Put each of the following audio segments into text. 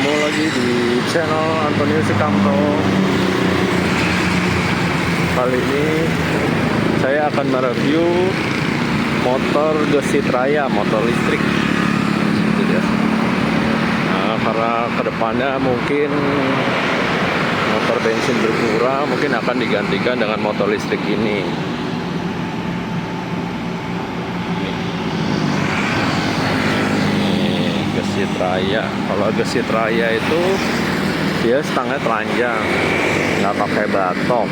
ketemu lagi di channel Antonio Sukamto. Kali ini saya akan mereview motor Gesit Raya, motor listrik. Gitu ya. Nah, karena kedepannya mungkin motor bensin berkurang, mungkin akan digantikan dengan motor listrik ini. Gesit Raya. Kalau Gesit Raya itu dia stangnya telanjang, nggak pakai batok.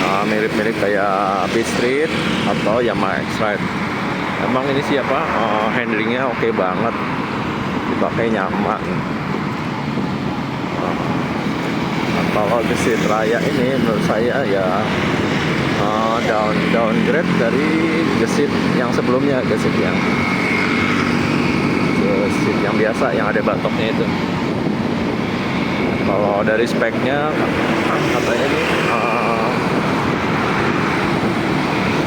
Nah, mirip-mirip kayak Beat Street atau Yamaha X-Ride. Emang ini siapa? Handlingnya oke banget, dipakai nyaman. Nah, kalau Gesit Raya ini menurut saya ya downgrade dari Gesit yang sebelumnya, Gesit yang biasa yang ada batoknya itu. Kalau dari speknya katanya ini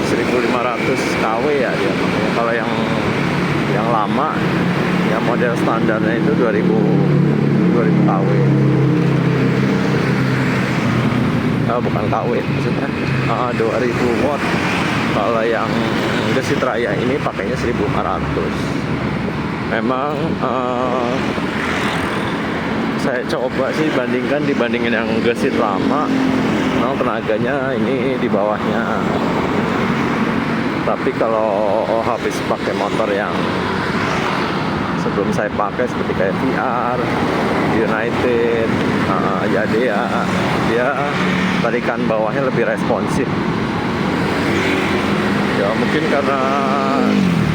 1500 kW ya dia. Kalau yang lama, yang model standarnya itu 2000 kW. Bukan kW maksudnya, 2000 watt. Kalau yang Gesit Raya ini pakainya 1500. Memang saya coba sih dibandingin yang Gesit lama, memang tenaganya ini di bawahnya. Tapi kalau habis pakai motor yang sebelum saya pakai seperti kayak VR, United, Yadea, dia tarikan bawahnya lebih responsif. Ya mungkin karena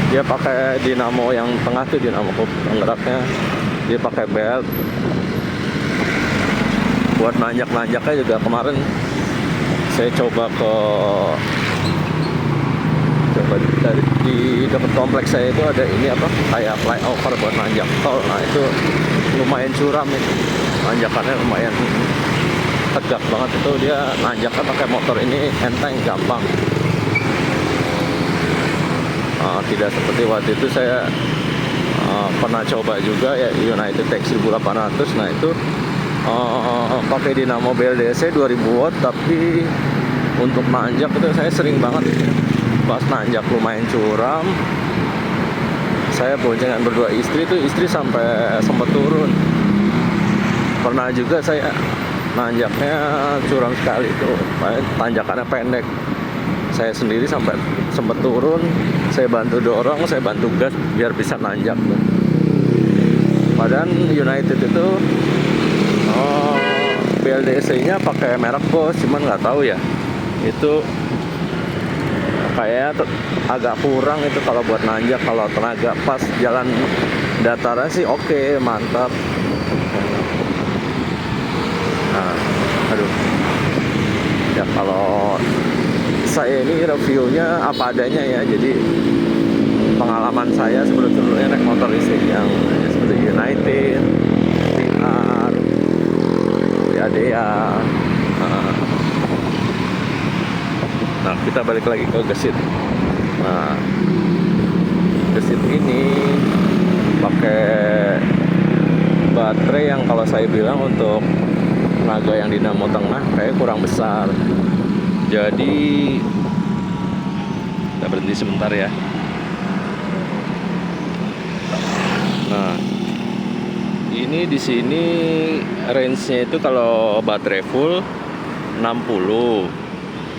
dia pakai dinamo yang tengah tuh, dinamo penggeraknya dia pakai belt. Buat nanjak-nanjaknya juga kemarin saya coba dari di dekat kompleks saya itu ada ini kayak flyover buat nanjak tol. Nah itu lumayan curam itu, nanjakannya lumayan tegak banget itu. Dia nanjaknya pakai motor ini enteng, gampang. Tidak seperti waktu itu saya pernah coba juga ya United Tech 1800. Nah itu pakai dinamo BLDC 2000 watt, tapi untuk nanjak itu saya sering banget pas nanjak lumayan curam. Saya boncengan berdua istri sampai sempat turun. Pernah juga saya nanjaknya curam sekali tuh, tanjakannya pendek. Saya sendiri sampai sempat turun, saya bantu dorong, saya bantu gas biar bisa nanjak. Padahal United itu BLDC-nya pakai merek Bosch, cuman nggak tahu ya, itu kayaknya agak kurang itu kalau buat nanjak. Kalau tenaga pas jalan dataran sih oke, mantap. Nah, aduh. Ya kalau saya ini reviewnya apa adanya ya, jadi pengalaman saya sebelumnya naik motor listrik yang seperti United, VR, Yadea. Nah, kita balik lagi ke Gesit. Nah, Gesit ini pakai baterai yang kalau saya bilang untuk tenaga yang dinamo tengah kayak kurang besar. Jadi kita berhenti sebentar ya. Nah, ini di sini range-nya itu kalau baterai full 60.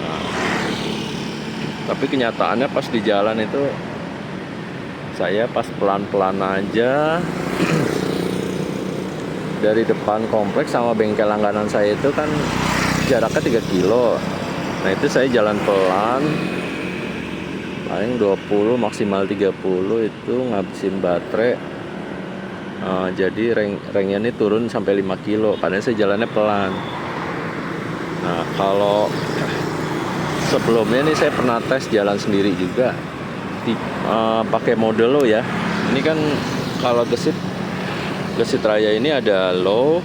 Nah, tapi kenyataannya pas di jalan itu saya pas pelan-pelan aja dari depan kompleks sama bengkel langganan saya itu kan jaraknya 3 kilo. Nah itu saya jalan pelan, paling 20 maksimal 30 itu ngabisin baterai. Jadi rengnya ini turun sampai 5 kilo karena saya jalannya pelan. Nah kalau sebelumnya nih saya pernah tes jalan sendiri juga pakai mode low ya. Ini kan kalau Gesit Raya ini ada low,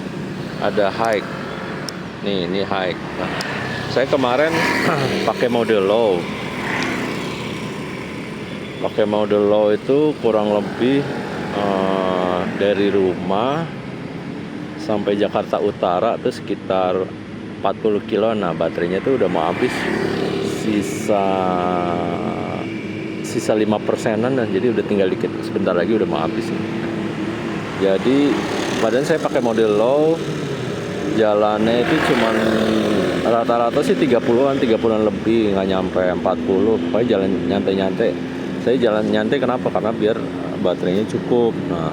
ada high. Ini high. Nah, saya kemarin pakai mode low. Pakai mode low itu kurang lebih dari rumah sampai Jakarta Utara tuh sekitar 40 kilo. Nah, baterainya tuh udah mau habis, sisa 5%-an, dan jadi udah tinggal dikit, sebentar lagi udah mau habis. Jadi badan saya pakai model low, jalannya itu cuman rata-rata sih 30-an lebih, nggak nyampe 40. Pokoknya jalan nyantai-nyantai. Saya jalan nyantai kenapa? Karena biar baterainya cukup. Nah,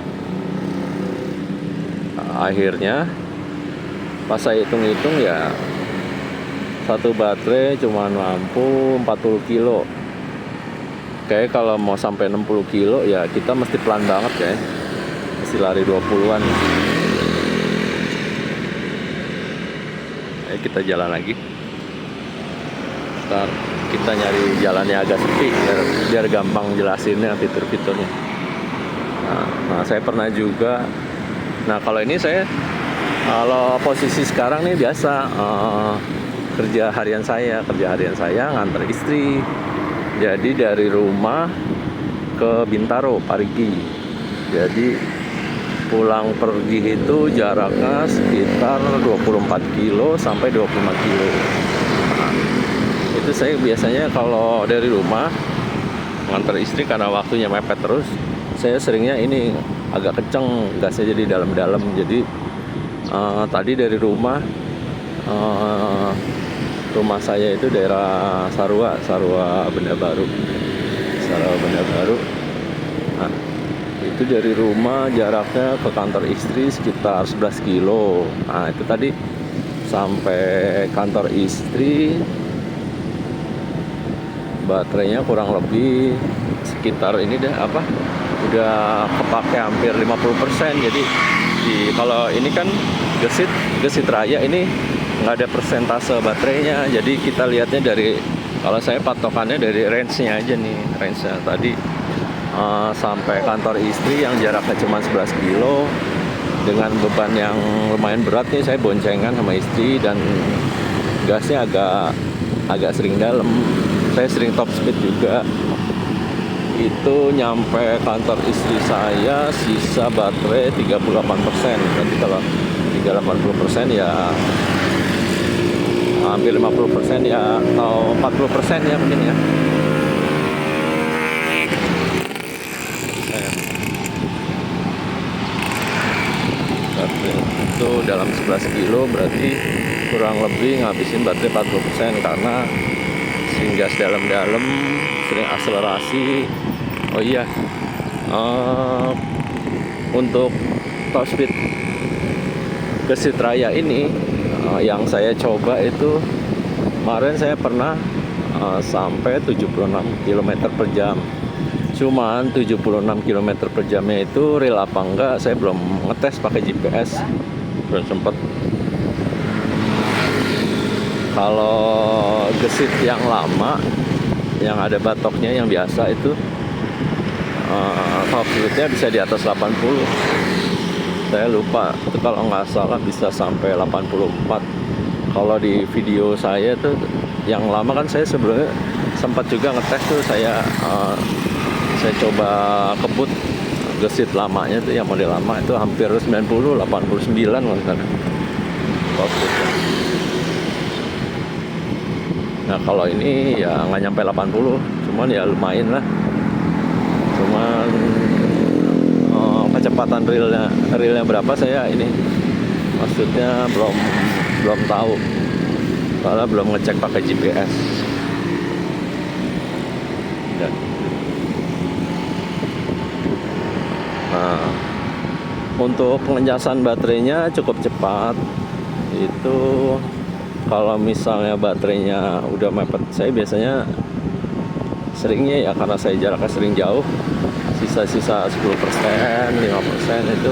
akhirnya pas saya hitung-hitung ya, satu baterai cuma mampu 40 kilo. Kayak kalau mau sampai 60 kilo ya kita mesti pelan banget ya, mesti lari 20-an. Kita jalan lagi. Ntar kita nyari jalannya agak sepi biar gampang jelasinnya, fitur-fiturnya. Nah, saya pernah juga. Nah, kalau ini kalau posisi sekarang nih biasa kerja harian saya nganter istri. Jadi dari rumah ke Bintaro, Parigi. Jadi pulang pergi itu jaraknya sekitar 24 kilo sampai 25 kilo. Nah, itu saya biasanya kalau dari rumah nganter istri, karena waktunya mepet terus, saya seringnya ini agak kenceng gasnya, jadi dalam-dalam. Jadi tadi dari rumah saya itu daerah Sarua Benda Baru. Nah, itu dari rumah jaraknya ke kantor istri sekitar 11 kilo. Nah, itu tadi sampai kantor istri baterainya kurang lebih sekitar ini udah kepake hampir 50%. Jadi kalau ini kan gesit raya ini nggak ada persentase baterainya. Jadi kita lihatnya kalau saya patokannya dari range-nya aja nih. Range-nya tadi sampai kantor istri yang jaraknya cuma 11 kilo dengan beban yang lumayan berat nih, saya boncengan sama istri, dan gasnya agak sering dalam. Saya sering top speed juga. Itu nyampe kantor istri saya sisa baterai 38%. Berarti kalau 80% ya hampir 50% ya, atau 40% ya mungkin ya. Itu dalam 11 kilo berarti kurang lebih ngabisin baterai 40%, karena sering gas dalam-dalam, sering akselerasi. Oh iya, untuk top speed gesit raya ini yang saya coba itu kemarin saya pernah sampai 76 km per jam. Cuman 76 km per jamnya itu real apa enggak saya belum ngetes pakai GPS, belum sempet. Kalau gesit yang lama yang ada batoknya yang biasa itu top speednya bisa di atas 80. Saya lupa itu, kalau nggak salah bisa sampai 84. Kalau di video saya tuh yang lama kan saya sebelumnya sempat juga ngetes tuh, saya coba kebut gesit lamanya tuh, yang model lama itu hampir 90, 89 misalnya. Nah, kalau ini ya nggak nyampe 80, cuman ya lumayan lah. Cuman kecepatan realnya berapa saya ini maksudnya belum tahu, karena belum ngecek pakai GPS. Nah, untuk pengecasan baterainya cukup cepat. Itu kalau misalnya baterainya udah mepet, saya biasanya seringnya ya, karena saya jaraknya sering jauh, sisa 10%, 5% itu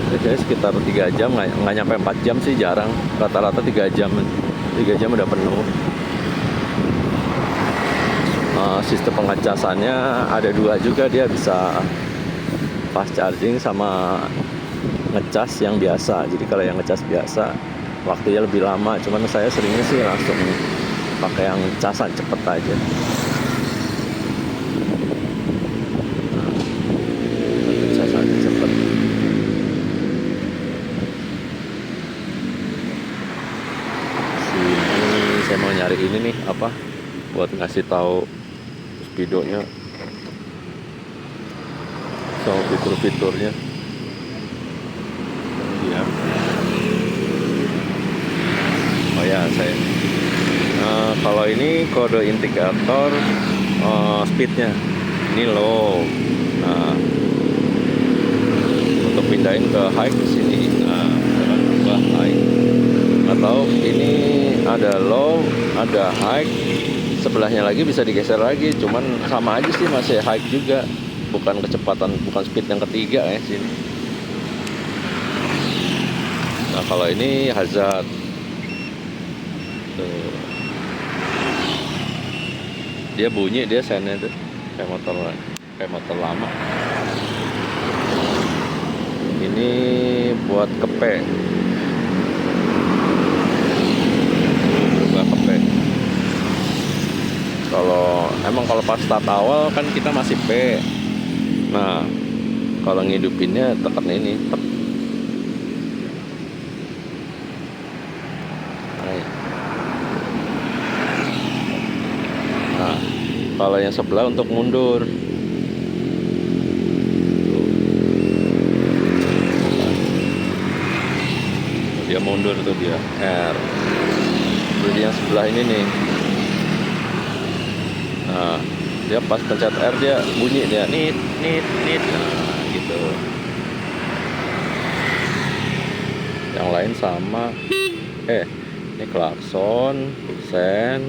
biasanya sekitar 3 jam, nggak nyampe 4 jam sih, jarang. Rata-rata 3 jam udah penuh. Sistem pengecasannya ada 2 juga, dia bisa fast charging sama ngecas yang biasa. Jadi kalau yang ngecas biasa waktunya lebih lama, cuman saya seringnya sih langsung pakai yang casan cepet aja. Casan cepet. buat ngasih tahu speedonya sama fitur-fiturnya. Ya. Oh ya, kalau ini kode indikator speednya ini low. Nah, untuk pindahin ke high di sini. Nah, sekarang tambah high. Atau ini ada low, ada high. Sebelahnya lagi bisa digeser lagi, cuman sama aja sih, masih high juga. Bukan kecepatan, bukan speed yang ketiga ya sini. Nah, kalau ini hazard. Tuh. Dia bunyi, dia sennya tuh kayak motor lama. Ini buat kepe. Buat kepe. Kalau pas start awal kan kita masih P. Nah, kalau ngidupinnya tekan ini. Nah, kalau yang sebelah untuk mundur. Dia mundur tuh, dia R. Jadi yang sebelah ini nih. Nah, dia pas pencet R dia bunyi, dia nit. Nah, gitu. Yang lain sama. Ini klakson, sen.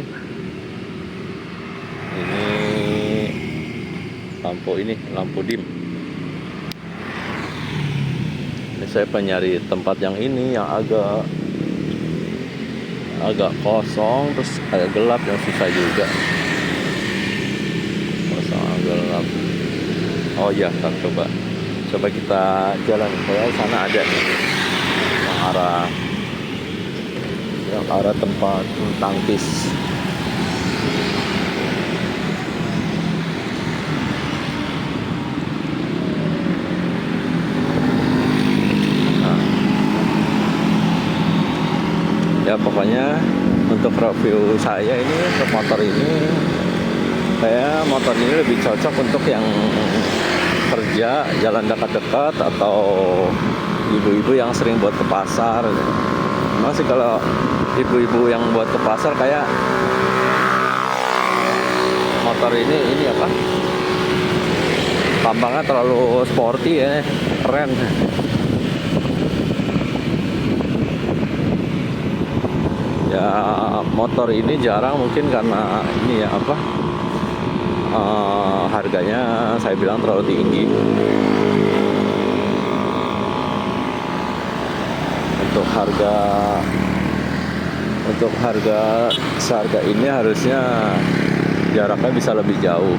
Ini lampu dim. Ini saya penyari tempat yang ini yang agak kosong, terus agak gelap, yang susah juga. Kosong, gelap. Oh iya, kan coba kita jalan ke sana, ada nih yang arah tempat tangkis. Ya pokoknya untuk review saya ini untuk motor ini, motor ini lebih cocok untuk yang kerja jalan dekat-dekat atau ibu-ibu yang sering buat ke pasar. Masih kalau ibu-ibu yang buat ke pasar, kayak motor ini apa, tampangnya terlalu sporty ya, keren. Ya motor ini jarang, mungkin karena ini ya apa, harganya saya bilang terlalu tinggi. Untuk harga seharga ini harusnya jaraknya bisa lebih jauh.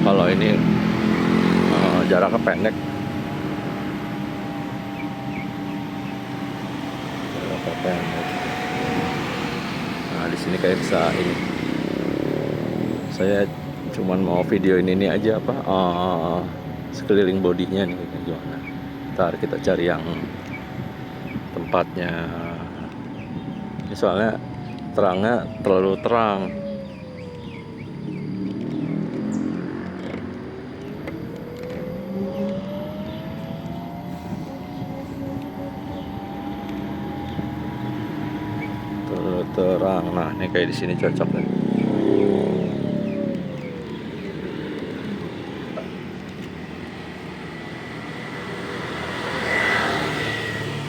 Kalau ini jaraknya pendek. Nah, di sini kayak bisa ini. Saya cuman mau video ini aja apa, sekeliling bodinya nih gimana. Ntar kita cari yang tempatnya. Ini soalnya terangnya terlalu terang. Terlalu terang. Nah, ini kayak di sini cocok nih.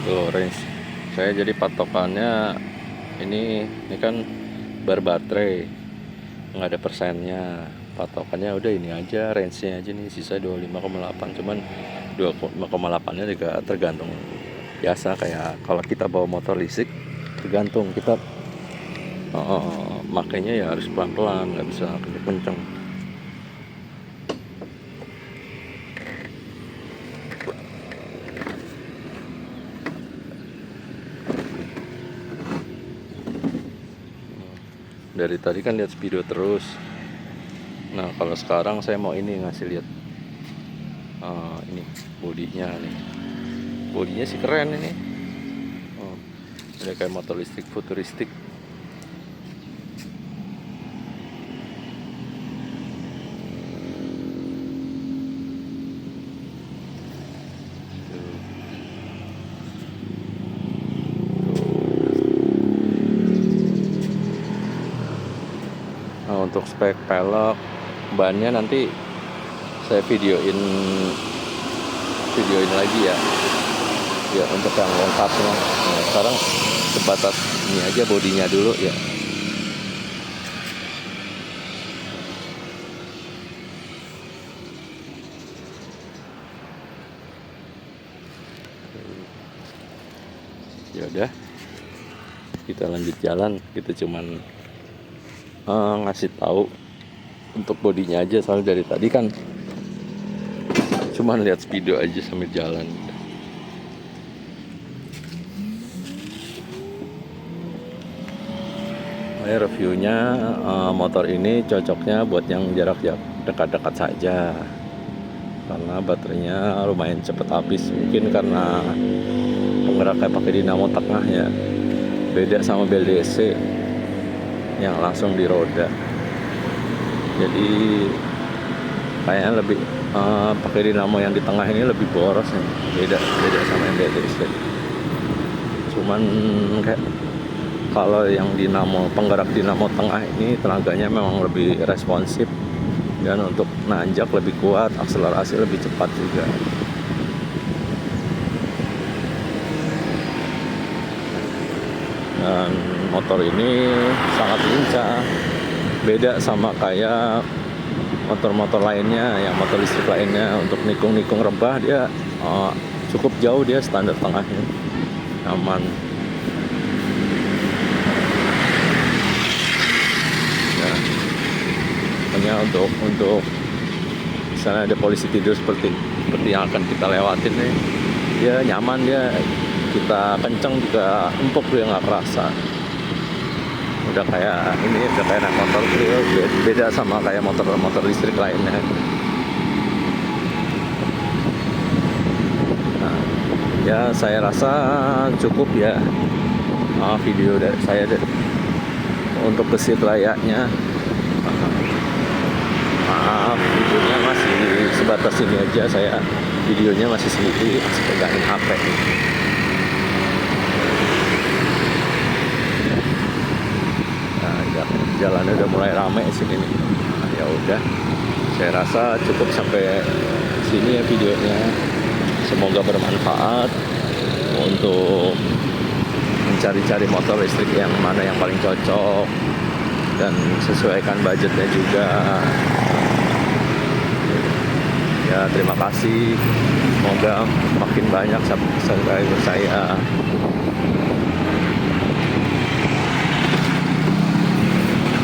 Tuh range. Saya jadi patokannya ini kan baterai, nggak ada persennya. Patokannya udah ini aja, range-nya aja nih, sisa 25,8. Cuman 25,8 nya juga tergantung, biasa kayak kalau kita bawa motor listrik, tergantung kita makanya ya harus pelan-pelan, nggak bisa kenceng. Dari tadi kan lihat speedo terus. Nah kalau sekarang saya mau ini ngasih lihat ini bodinya nih. Bodinya sih keren ini. Ada kayak motor listrik futuristik. Nah, untuk spek pelek, bannya nanti saya videoin lagi ya untuk yang lengkapnya. Nah, sekarang sebatas ini aja bodinya dulu ya. Ya udah, kita lanjut jalan. Kita cuman ngasih tahu untuk bodinya aja, soalnya dari tadi kan cuman lihat video aja sambil jalan. Reviewnya, motor ini cocoknya buat yang jarak dekat-dekat saja, karena baterainya lumayan cepet habis. Mungkin karena penggeraknya pakai dinamo tengah ya, beda sama BLDC yang langsung di roda. Jadi kayaknya lebih pakai dinamo yang di tengah ini lebih boros ya. Beda sama yang BLDC. Cuman kayak kalau yang penggerak dinamo tengah ini tenaganya memang lebih responsif, dan untuk nanjak lebih kuat, akselerasi lebih cepat juga. Dan motor ini sangat lincah, beda sama kayak motor-motor lainnya, yang motor listrik lainnya. Untuk nikung rebah dia cukup jauh, dia standar tengahnya aman. Nah, hanya untuk misalnya ada polisi tidur seperti yang akan kita lewatin nih, dia nyaman, dia kita kenceng juga empuk, dia nggak kerasa. Udah kayak naik motor trail, beda sama kayak motor listrik lainnya. Nah, ya saya rasa cukup ya video dari saya untuk kesit layaknya. Maaf, videonya masih sebatas ini aja. Saya videonya masih sendiri, masih pegangin HP. Nah, jalannya udah mulai ramai sini nih. Nah, ya udah, saya rasa cukup sampai sini ya videonya. Semoga bermanfaat untuk mencari-cari motor listrik yang mana yang paling cocok dan sesuaikan budgetnya juga. Ya, terima kasih. Semoga makin banyak subscriber saya.